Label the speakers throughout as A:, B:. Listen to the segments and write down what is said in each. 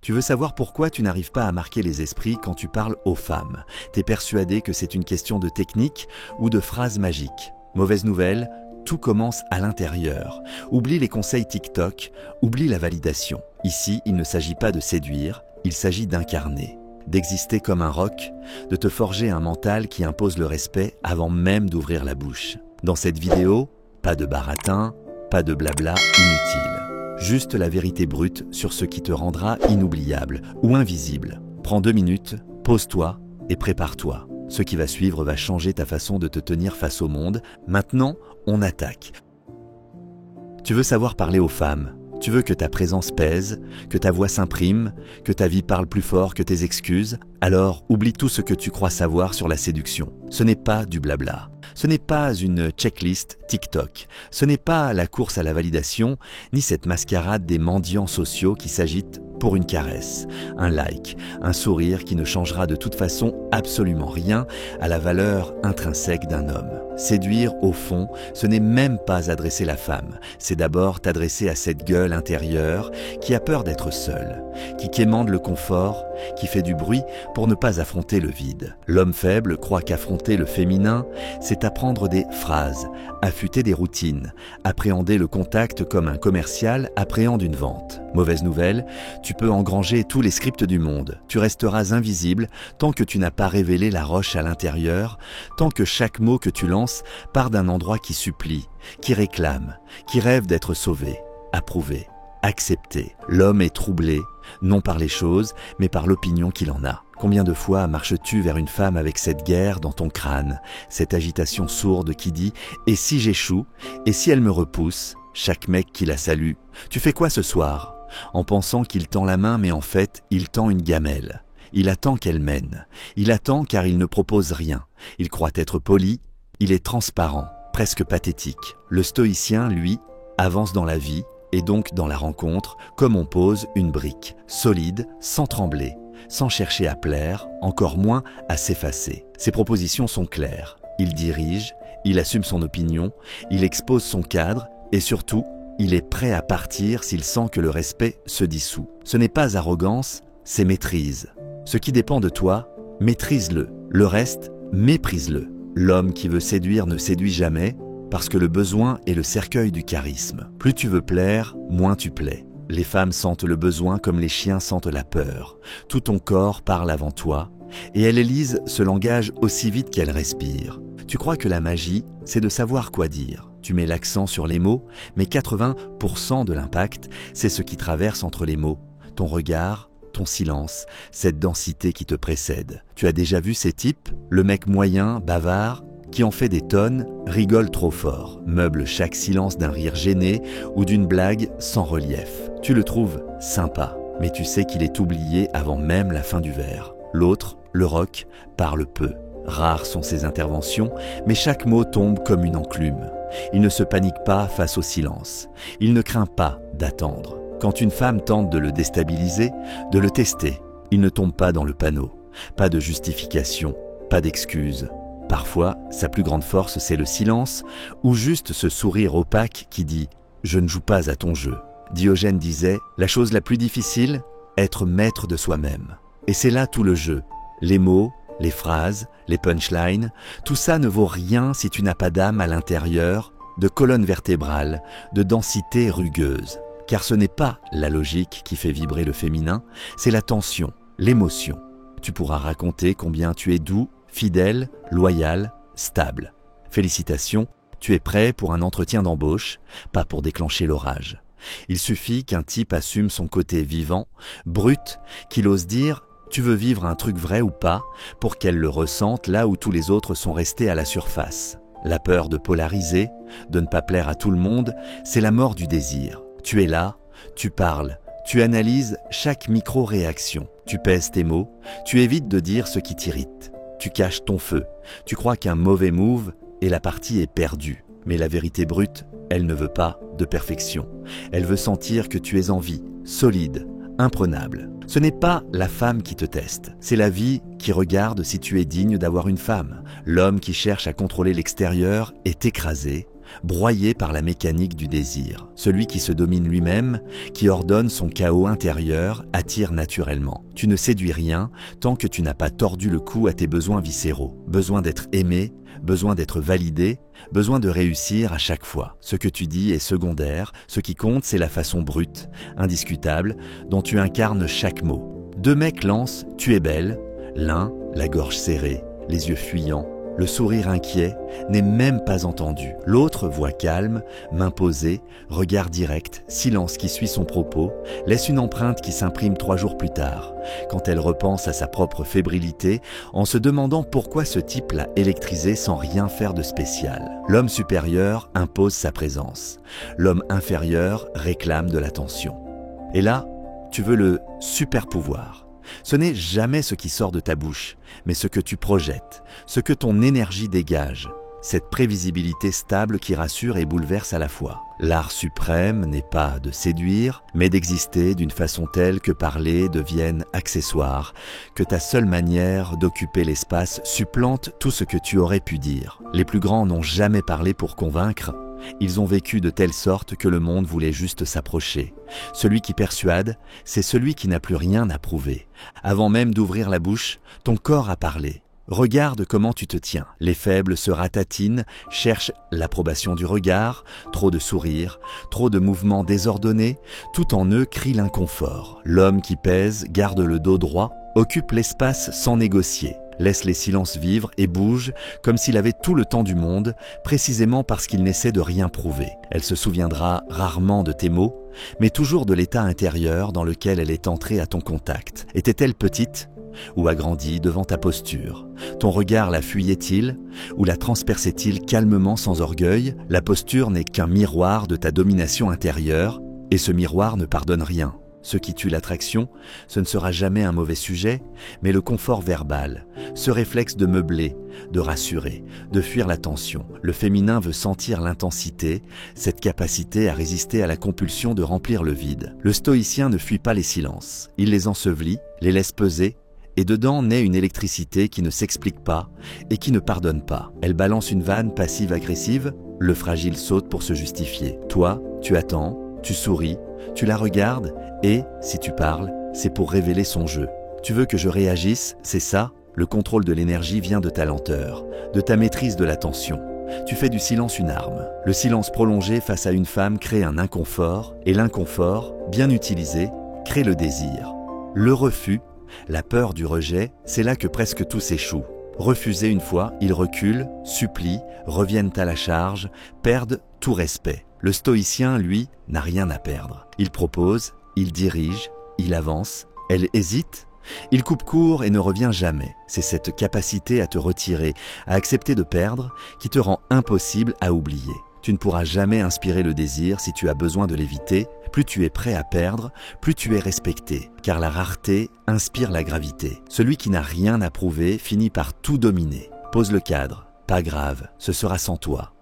A: Tu veux savoir pourquoi tu n'arrives pas à marquer les esprits quand tu parles aux femmes. T'es persuadé que c'est une question de technique ou de phrases magiques. Mauvaise nouvelle, tout commence à l'intérieur. Oublie les conseils TikTok, oublie la validation. Ici, il ne s'agit pas de séduire, il s'agit d'incarner, d'exister comme un roc, de te forger un mental qui impose le respect avant même d'ouvrir la bouche. Dans cette vidéo, pas de baratin, pas de blabla inutile. Juste la vérité brute sur ce qui te rendra inoubliable ou invisible. Prends 2 minutes, pose-toi et prépare-toi. Ce qui va suivre va changer ta façon de te tenir face au monde. Maintenant, on attaque. Tu veux savoir parler aux femmes. Tu veux que ta présence pèse, que ta voix s'imprime, que ta vie parle plus fort que tes excuses. Alors, oublie tout ce que tu crois savoir sur la séduction. Ce n'est pas du blabla. Ce n'est pas une checklist TikTok. Ce n'est pas la course à la validation, ni cette mascarade des mendiants sociaux qui s'agitent pour une caresse, un like, un sourire qui ne changera de toute façon absolument rien à la valeur intrinsèque d'un homme. Séduire, au fond, ce n'est même pas adresser la femme, c'est d'abord t'adresser à cette gueule intérieure qui a peur d'être seule, qui quémande le confort, qui fait du bruit pour ne pas affronter le vide. L'homme faible croit qu'affronter le féminin, c'est apprendre des phrases, affûter des routines, appréhender le contact comme un commercial appréhende une vente. Mauvaise nouvelle, tu peux engranger tous les scripts du monde. Tu resteras invisible tant que tu n'as pas révélé la roche à l'intérieur, tant que chaque mot que tu lances part d'un endroit qui supplie, qui réclame, qui rêve d'être sauvé, approuvé, accepté. L'homme est troublé, non par les choses, mais par l'opinion qu'il en a. Combien de fois marches-tu vers une femme avec cette guerre dans ton crâne, cette agitation sourde qui dit « Et si j'échoue ? Et si elle me repousse ?» Chaque mec qui la salue. « Tu fais quoi ce soir ?» En pensant qu'il tend la main, mais en fait, il tend une gamelle. Il attend qu'elle mène. Il attend car il ne propose rien. Il croit être poli. Il est transparent, presque pathétique. Le stoïcien, lui, avance dans la vie et donc dans la rencontre, comme on pose une brique, solide, sans trembler, sans chercher à plaire, encore moins à s'effacer. Ses propositions sont claires. Il dirige, il assume son opinion, il expose son cadre et surtout, il est prêt à partir s'il sent que le respect se dissout. Ce n'est pas arrogance, c'est maîtrise. Ce qui dépend de toi, maîtrise-le. Le reste, méprise-le. L'homme qui veut séduire ne séduit jamais parce que le besoin est le cercueil du charisme. Plus tu veux plaire, moins tu plais. Les femmes sentent le besoin comme les chiens sentent la peur. Tout ton corps parle avant toi et elles lisent ce langage aussi vite qu'elles respirent. Tu crois que la magie, c'est de savoir quoi dire. Tu mets l'accent sur les mots, mais 80% de l'impact, c'est ce qui traverse entre les mots. Ton regard, ton silence, cette densité qui te précède. Tu as déjà vu ces types, le mec moyen, bavard, qui en fait des tonnes, rigole trop fort, meuble chaque silence d'un rire gêné ou d'une blague sans relief. Tu le trouves sympa, mais tu sais qu'il est oublié avant même la fin du vers. L'autre, le roc, parle peu. Rares sont ses interventions, mais chaque mot tombe comme une enclume. Il ne se panique pas face au silence. Il ne craint pas d'attendre. Quand une femme tente de le déstabiliser, de le tester, il ne tombe pas dans le panneau. Pas de justification, pas d'excuse. Parfois, sa plus grande force, c'est le silence ou juste ce sourire opaque qui dit « Je ne joue pas à ton jeu ». Diogène disait « La chose la plus difficile, être maître de soi-même ». Et c'est là tout le jeu. Les mots, les phrases, les punchlines, tout ça ne vaut rien si tu n'as pas d'âme à l'intérieur, de colonne vertébrale, de densité rugueuse. Car ce n'est pas la logique qui fait vibrer le féminin, c'est la tension, l'émotion. Tu pourras raconter combien tu es doux, fidèle, loyal, stable. Félicitations, tu es prêt pour un entretien d'embauche, pas pour déclencher l'orage. Il suffit qu'un type assume son côté vivant, brut, qu'il ose dire « tu veux vivre un truc vrai ou pas ?» pour qu'elle le ressente là où tous les autres sont restés à la surface. La peur de polariser, de ne pas plaire à tout le monde, c'est la mort du désir. Tu es là, tu parles, tu analyses chaque micro-réaction, tu pèses tes mots, tu évites de dire ce qui t'irrite. Tu caches ton feu, tu crois qu'un mauvais move et la partie est perdue. Mais la vérité brute, elle ne veut pas de perfection. Elle veut sentir que tu es en vie, solide, imprenable. Ce n'est pas la femme qui te teste, c'est la vie qui regarde si tu es digne d'avoir une femme. L'homme qui cherche à contrôler l'extérieur est écrasé, broyé par la mécanique du désir. Celui qui se domine lui-même, qui ordonne son chaos intérieur, attire naturellement. Tu ne séduis rien tant que tu n'as pas tordu le cou à tes besoins viscéraux. Besoin d'être aimé, besoin d'être validé, besoin de réussir à chaque fois. Ce que tu dis est secondaire, ce qui compte c'est la façon brute, indiscutable, dont tu incarnes chaque mot. Deux mecs lancent « tu es belle », l'un, la gorge serrée, les yeux fuyants, le sourire inquiet, n'est même pas entendu. L'autre, voix calme, main posée, regard direct, silence qui suit son propos, laisse une empreinte qui s'imprime 3 jours plus tard, quand elle repense à sa propre fébrilité, en se demandant pourquoi ce type l'a électrisée sans rien faire de spécial. L'homme supérieur impose sa présence. L'homme inférieur réclame de l'attention. Et là, tu veux le super pouvoir. Ce n'est jamais ce qui sort de ta bouche, mais ce que tu projettes, ce que ton énergie dégage, cette prévisibilité stable qui rassure et bouleverse à la fois. L'art suprême n'est pas de séduire, mais d'exister d'une façon telle que parler devienne accessoire, que ta seule manière d'occuper l'espace supplante tout ce que tu aurais pu dire. Les plus grands n'ont jamais parlé pour convaincre. Ils ont vécu de telle sorte que le monde voulait juste s'approcher. Celui qui persuade, c'est celui qui n'a plus rien à prouver. Avant même d'ouvrir la bouche, ton corps a parlé. Regarde comment tu te tiens. Les faibles se ratatinent, cherchent l'approbation du regard, trop de sourires, trop de mouvements désordonnés, tout en eux crie l'inconfort. L'homme qui pèse, garde le dos droit, occupe l'espace sans négocier. Laisse les silences vivre et bouge comme s'il avait tout le temps du monde, précisément parce qu'il n'essaie de rien prouver. Elle se souviendra rarement de tes mots, mais toujours de l'état intérieur dans lequel elle est entrée à ton contact. Était-elle petite ou agrandie devant ta posture? Ton regard la fuyait-il ou la transperçait-il calmement sans orgueil? La posture n'est qu'un miroir de ta domination intérieure, et ce miroir ne pardonne rien. Ce qui tue l'attraction, ce ne sera jamais un mauvais sujet, mais le confort verbal, ce réflexe de meubler, de rassurer, de fuir la tension. Le féminin veut sentir l'intensité, cette capacité à résister à la compulsion de remplir le vide. Le stoïcien ne fuit pas les silences, il les ensevelit, les laisse peser, et dedans naît une électricité qui ne s'explique pas et qui ne pardonne pas. Elle balance une vanne passive-agressive, le fragile saute pour se justifier. Toi, tu attends, tu souris, tu la regardes et, si tu parles, c'est pour révéler son jeu. Tu veux que je réagisse, c'est ça? Le contrôle de l'énergie vient de ta lenteur, de ta maîtrise de l'attention. Tu fais du silence une arme. Le silence prolongé face à une femme crée un inconfort, et l'inconfort, bien utilisé, crée le désir. Le refus, la peur du rejet, c'est là que presque tout s'échoue. Refusés une fois, ils reculent, supplient, reviennent à la charge, perdent tout respect. Le stoïcien, lui, n'a rien à perdre. Il propose, il dirige, il avance, elle hésite, il coupe court et ne revient jamais. C'est cette capacité à te retirer, à accepter de perdre, qui te rend impossible à oublier. Tu ne pourras jamais inspirer le désir si tu as besoin de l'éviter. Plus tu es prêt à perdre, plus tu es respecté, car la rareté inspire la gravité. Celui qui n'a rien à prouver finit par tout dominer. Pose le cadre, pas grave, ce sera sans toi.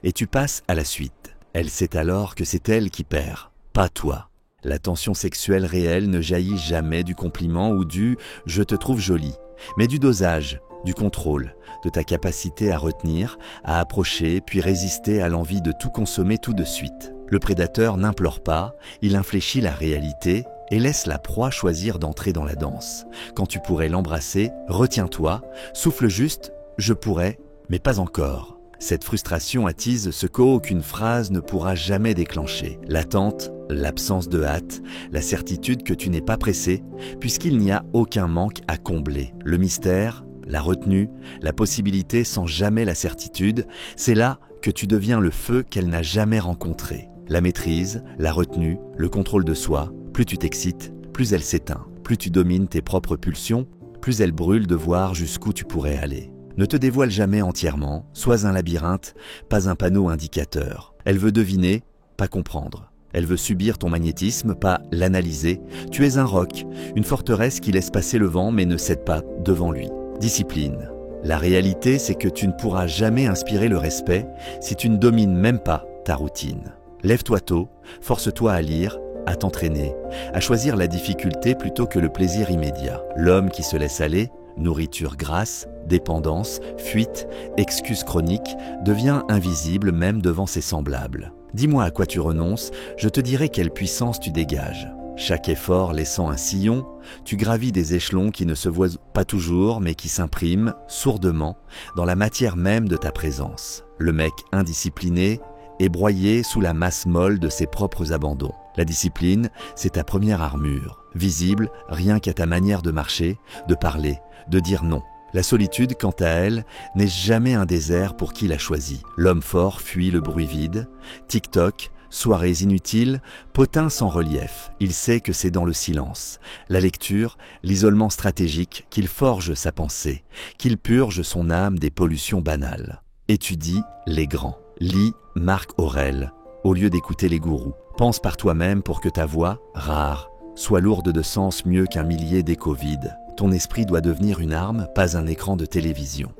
A: Et tu passes à la suite. Elle sait alors que c'est elle qui perd, pas toi. La tension sexuelle réelle ne jaillit jamais du compliment ou du « je te trouve jolie », mais du dosage, du contrôle, de ta capacité à retenir, à approcher, puis résister à l'envie de tout consommer tout de suite. Le prédateur n'implore pas, il infléchit la réalité et laisse la proie choisir d'entrer dans la danse. Quand tu pourrais l'embrasser, retiens-toi, souffle juste « je pourrais, mais pas encore ». Cette frustration attise ce qu'aucune phrase ne pourra jamais déclencher. L'attente, l'absence de hâte, la certitude que tu n'es pas pressé, puisqu'il n'y a aucun manque à combler. Le mystère, la retenue, la possibilité sans jamais la certitude, c'est là que tu deviens le feu qu'elle n'a jamais rencontré. La maîtrise, la retenue, le contrôle de soi, plus tu t'excites, plus elle s'éteint. Plus tu domines tes propres pulsions, plus elle brûle de voir jusqu'où tu pourrais aller. Ne te dévoile jamais entièrement, sois un labyrinthe, pas un panneau indicateur. Elle veut deviner, pas comprendre. Elle veut subir ton magnétisme, pas l'analyser. Tu es un roc, une forteresse qui laisse passer le vent mais ne cède pas devant lui. Discipline. La réalité, c'est que tu ne pourras jamais inspirer le respect si tu ne domines même pas ta routine. Lève-toi tôt, force-toi à lire, à t'entraîner, à choisir la difficulté plutôt que le plaisir immédiat. L'homme qui se laisse aller, Nourriture grasse, dépendance, fuite, excuse chronique, devient invisible même devant ses semblables. Dis-moi à quoi tu renonces, je te dirai quelle puissance tu dégages. Chaque effort laissant un sillon, tu gravis des échelons qui ne se voient pas toujours mais qui s'impriment, sourdement, dans la matière même de ta présence. Le mec indiscipliné est broyé sous la masse molle de ses propres abandons. La discipline, c'est ta première armure, visible rien qu'à ta manière de marcher, de parler, de dire non. La solitude, quant à elle, n'est jamais un désert pour qui l'a choisi. L'homme fort fuit le bruit vide. TikTok, soirées inutiles, potins sans relief. Il sait que c'est dans le silence, la lecture, l'isolement stratégique qu'il forge sa pensée, qu'il purge son âme des pollutions banales. Étudie les grands. Lis Marc Aurèle, au lieu d'écouter les gourous. Pense par toi-même pour que ta voix, rare, soit lourde de sens mieux qu'un millier d'échos vides. Ton esprit doit devenir une arme, pas un écran de télévision.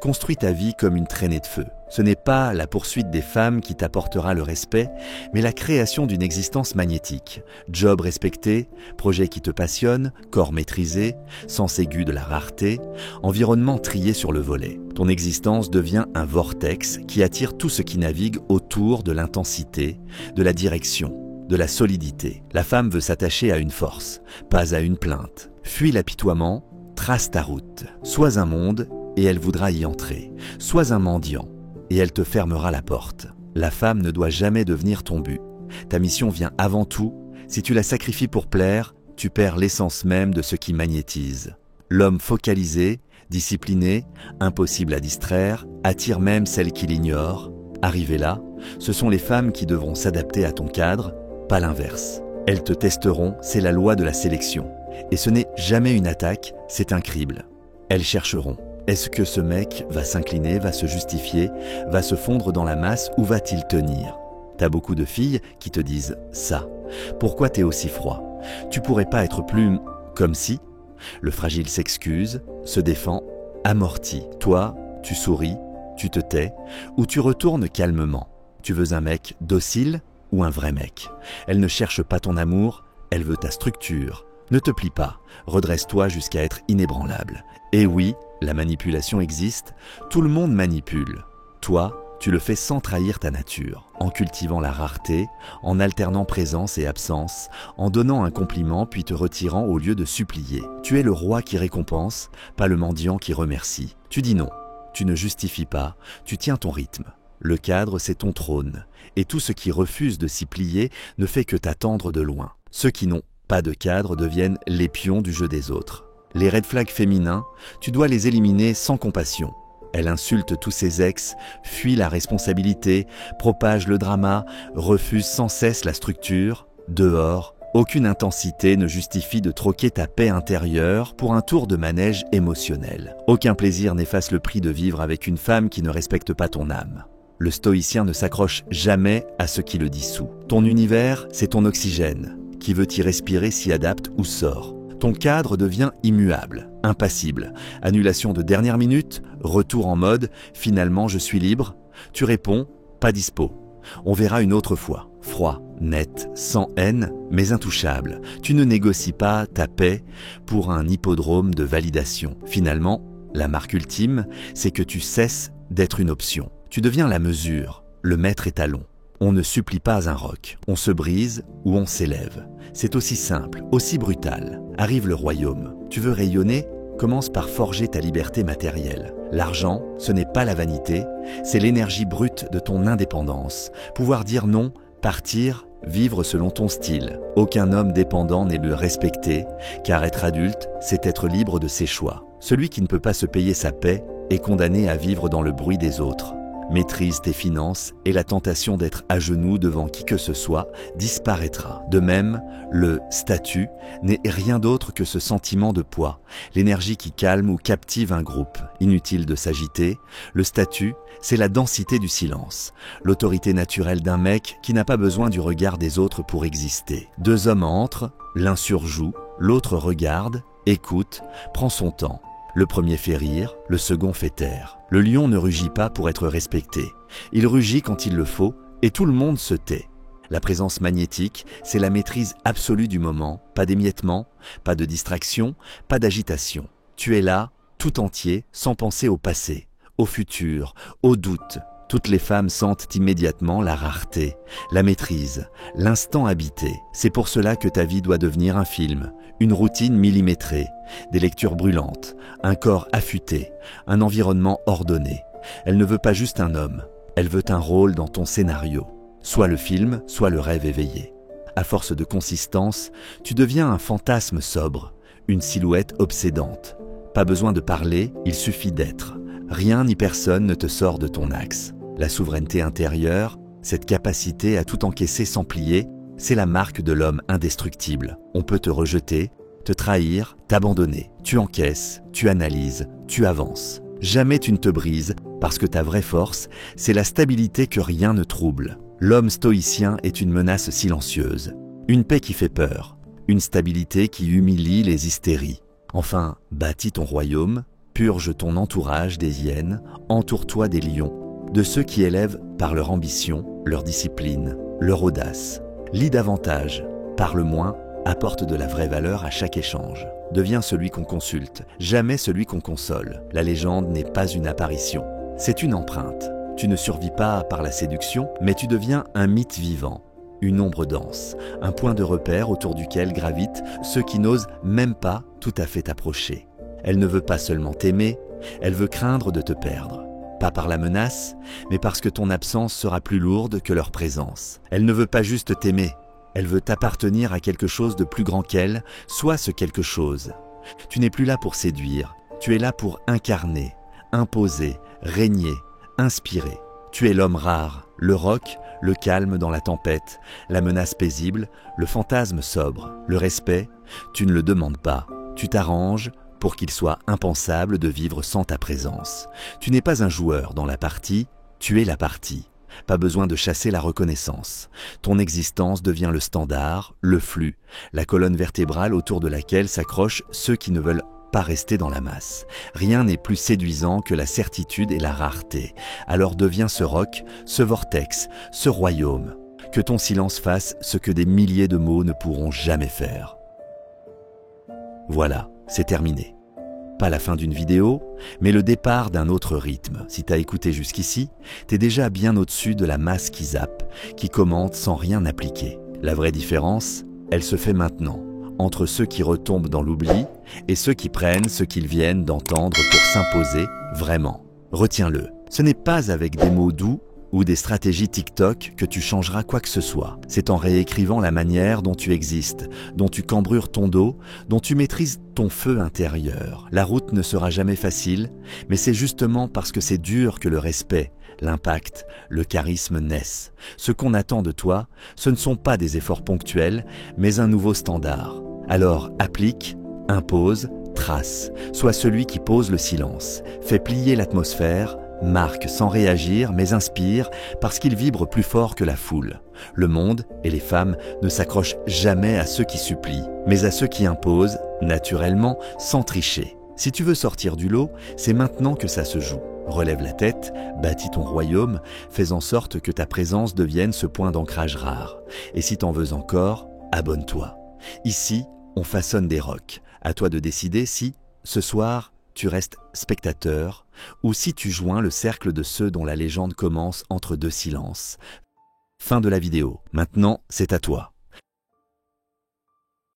A: Construis ta vie comme une traînée de feu. Ce n'est pas la poursuite des femmes qui t'apportera le respect, mais la création d'une existence magnétique. Job respecté, projet qui te passionne, corps maîtrisé, sens aigu de la rareté, environnement trié sur le volet. Ton existence devient un vortex qui attire tout ce qui navigue autour de l'intensité, de la direction, de la solidité. La femme veut s'attacher à une force, pas à une plainte. Fuis l'apitoiement, trace ta route. Sois un monde, et elle voudra y entrer. Sois un mendiant, et elle te fermera la porte. La femme ne doit jamais devenir ton but. Ta mission vient avant tout. Si tu la sacrifies pour plaire, tu perds l'essence même de ce qui magnétise. L'homme focalisé, discipliné, impossible à distraire, attire même celle qui l'ignore. Arrivé là, ce sont les femmes qui devront s'adapter à ton cadre, pas l'inverse. Elles te testeront, c'est la loi de la sélection. Et ce n'est jamais une attaque, c'est un crible. Elles chercheront. Est-ce que ce mec va s'incliner, va se justifier, va se fondre dans la masse ou va-t-il tenir? T'as beaucoup de filles qui te disent ça. Pourquoi t'es aussi froid? Tu pourrais pas être plus comme si? Le fragile s'excuse, se défend, amortit. Toi, tu souris, tu te tais ou tu retournes calmement. Tu veux un mec docile ou un vrai mec? Elle ne cherche pas ton amour, elle veut ta structure. Ne te plie pas, redresse-toi jusqu'à être inébranlable. Et oui, la manipulation existe, tout le monde manipule. Toi, tu le fais sans trahir ta nature, en cultivant la rareté, en alternant présence et absence, en donnant un compliment puis te retirant au lieu de supplier. Tu es le roi qui récompense, pas le mendiant qui remercie. Tu dis non, tu ne justifies pas, tu tiens ton rythme. Le cadre, c'est ton trône, et tout ce qui refuse de s'y plier ne fait que t'attendre de loin. Ceux qui n'ont pas de cadre deviennent les pions du jeu des autres. Les red flags féminins, tu dois les éliminer sans compassion. Elle insulte tous ses ex, fuit la responsabilité, propage le drama, refuse sans cesse la structure. Dehors, aucune intensité ne justifie de troquer ta paix intérieure pour un tour de manège émotionnel. Aucun plaisir n'efface le prix de vivre avec une femme qui ne respecte pas ton âme. Le stoïcien ne s'accroche jamais à ce qui le dissout. Ton univers, c'est ton oxygène. Qui veut y respirer s'y adapte ou sort. Ton cadre devient immuable, impassible. Annulation de dernière minute, retour en mode « finalement je suis libre ». Tu réponds « pas dispo ». On verra une autre fois. Froid, net, sans haine, mais intouchable. Tu ne négocies pas ta paix pour un hippodrome de validation. Finalement, la marque ultime, c'est que tu cesses d'être une option. Tu deviens la mesure, le maître étalon. On ne supplie pas un roc, on se brise ou on s'élève. C'est aussi simple, aussi brutal. Arrive le royaume. Tu veux rayonner? Commence par forger ta liberté matérielle. L'argent, ce n'est pas la vanité, c'est l'énergie brute de ton indépendance. Pouvoir dire non, partir, vivre selon ton style. Aucun homme dépendant n'est le respecté, car être adulte, c'est être libre de ses choix. Celui qui ne peut pas se payer sa paix est condamné à vivre dans le bruit des autres. Maîtrise tes finances et la tentation d'être à genoux devant qui que ce soit disparaîtra. De même, le statut n'est rien d'autre que ce sentiment de poids, l'énergie qui calme ou captive un groupe. Inutile de s'agiter, le statut, c'est la densité du silence, l'autorité naturelle d'un mec qui n'a pas besoin du regard des autres pour exister. Deux hommes entrent, l'un surjoue, l'autre regarde, écoute, prend son temps. Le premier fait rire, le second fait taire. Le lion ne rugit pas pour être respecté. Il rugit quand il le faut et tout le monde se tait. La présence magnétique, c'est la maîtrise absolue du moment, pas d'émiettement, pas de distraction, pas d'agitation. Tu es là, tout entier sans penser au passé, au futur, au doute. Toutes les femmes sentent immédiatement la rareté, la maîtrise, l'instant habité. C'est pour cela que ta vie doit devenir un film, une routine millimétrée, des lectures brûlantes, un corps affûté, un environnement ordonné. Elle ne veut pas juste un homme, elle veut un rôle dans ton scénario. Soit le film, soit le rêve éveillé. À force de consistance, tu deviens un fantasme sobre, une silhouette obsédante. Pas besoin de parler, il suffit d'être. Rien ni personne ne te sort de ton axe. La souveraineté intérieure, cette capacité à tout encaisser sans plier, c'est la marque de l'homme indestructible. On peut te rejeter, te trahir, t'abandonner. Tu encaisses, tu analyses, tu avances. Jamais tu ne te brises, parce que ta vraie force, c'est la stabilité que rien ne trouble. L'homme stoïcien est une menace silencieuse, une paix qui fait peur, une stabilité qui humilie les hystéries. Enfin, bâtis ton royaume, purge ton entourage des hyènes, entoure-toi des lions, de ceux qui élèvent par leur ambition, leur discipline, leur audace. Lis davantage, parle moins, apporte de la vraie valeur à chaque échange. Deviens celui qu'on consulte, jamais celui qu'on console. La légende n'est pas une apparition, c'est une empreinte. Tu ne survis pas par la séduction, mais tu deviens un mythe vivant, une ombre dense, un point de repère autour duquel gravitent ceux qui n'osent même pas tout à fait t'approcher. Elle ne veut pas seulement t'aimer, elle veut craindre de te perdre. Pas par la menace, mais parce que ton absence sera plus lourde que leur présence. Elle ne veut pas juste t'aimer, elle veut t'appartenir à quelque chose de plus grand qu'elle, soit ce quelque chose. Tu n'es plus là pour séduire, tu es là pour incarner, imposer, régner, inspirer. Tu es l'homme rare, le roc, le calme dans la tempête, la menace paisible, le fantasme sobre, le respect. Tu ne le demandes pas, tu t'arranges pour qu'il soit impensable de vivre sans ta présence. Tu n'es pas un joueur dans la partie, tu es la partie. Pas besoin de chasser la reconnaissance. Ton existence devient le standard, le flux, la colonne vertébrale autour de laquelle s'accrochent ceux qui ne veulent pas rester dans la masse. Rien n'est plus séduisant que la certitude et la rareté. Alors deviens ce roc, ce vortex, ce royaume. Que ton silence fasse ce que des milliers de mots ne pourront jamais faire. Voilà, c'est terminé. Pas la fin d'une vidéo, mais le départ d'un autre rythme. Si t'as écouté jusqu'ici, t'es déjà bien au-dessus de la masse qui zappe, qui commente sans rien appliquer. La vraie différence, elle se fait maintenant, entre ceux qui retombent dans l'oubli et ceux qui prennent ce qu'ils viennent d'entendre pour s'imposer vraiment. Retiens-le, ce n'est pas avec des mots doux ou des stratégies TikTok que tu changeras quoi que ce soit. C'est en réécrivant la manière dont tu existes, dont tu cambrures ton dos, dont tu maîtrises ton feu intérieur. La route ne sera jamais facile, mais c'est justement parce que c'est dur que le respect, l'impact, le charisme naissent. Ce qu'on attend de toi, ce ne sont pas des efforts ponctuels, mais un nouveau standard. Alors applique, impose, trace. Sois celui qui pose le silence, fait plier l'atmosphère, marque sans réagir, mais inspire parce qu'il vibre plus fort que la foule. Le monde et les femmes ne s'accrochent jamais à ceux qui supplient, mais à ceux qui imposent, naturellement, sans tricher. Si tu veux sortir du lot, c'est maintenant que ça se joue. Relève la tête, bâtis ton royaume, fais en sorte que ta présence devienne ce point d'ancrage rare. Et si t'en veux encore, abonne-toi. Ici, on façonne des rocs. À toi de décider si, ce soir, tu restes spectateur ou si tu joins le cercle de ceux dont la légende commence entre deux silences. Fin de la vidéo. Maintenant, c'est à toi.